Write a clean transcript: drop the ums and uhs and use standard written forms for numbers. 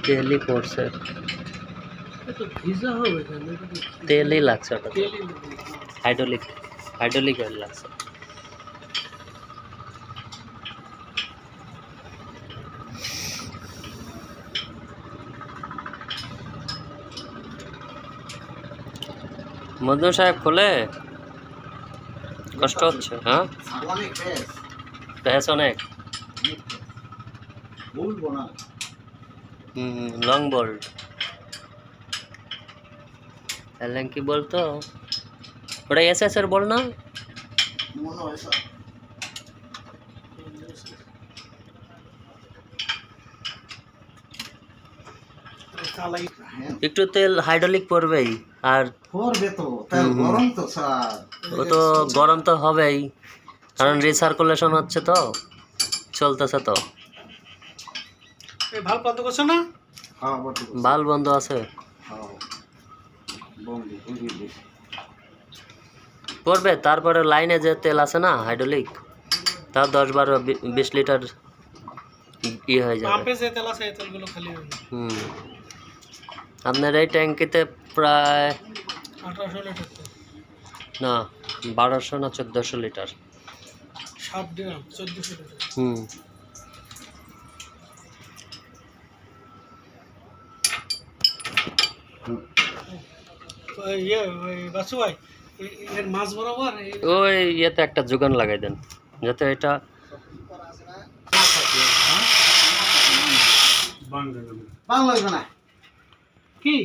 তেলই পড়ছে, ভিজা হবে কেন? তেলই লাগছে, ওটা তেলই হাইড্রোলিক হাইড্রোলিক অয়েল লাগছে। মজনু সাহেব খোলে, কষ্ট হচ্ছে? হ্যাঁ, প্যাস অনেক। লং বোল্ট এলেন কি বলতো, ওটা এসএস এর বল না? একটু তেল হাইড্রোলিক পড়বেই, আর পড়বে তো, তেল গরম তো স্যার। ও তো গরম তো হবেই, কারণ রিসার্কুলেশন হচ্ছে তো, চলতেছে তো। এই ভালভ বন্ধ করছো না? হ্যাঁ বটে। বাল বন্ধ আছে, হ্যাঁ বন্ধ করে দিস। পড়বে। তারপরে লাইনে যে তেল আছে না হাইড্রোলিক, তার 10-12-20 লিটার ইয়ে হয়ে যাবে। পাম্পে যে তেল আছে এই তেলগুলো খালি হয়ে যাবে। আপনার এই ট্যাঙ্কিতে প্রায় 1800 লিটার তেল, না 1200 না 1400 লিটার। 7 drum 1400 litre. তো ইয়ে ওই বাসু ভাই, এর মাছ বরাবর ওই ইয়েতে একটা যোগান লাগাই দেন, যাতে এটা বাংলা লাগবে না কি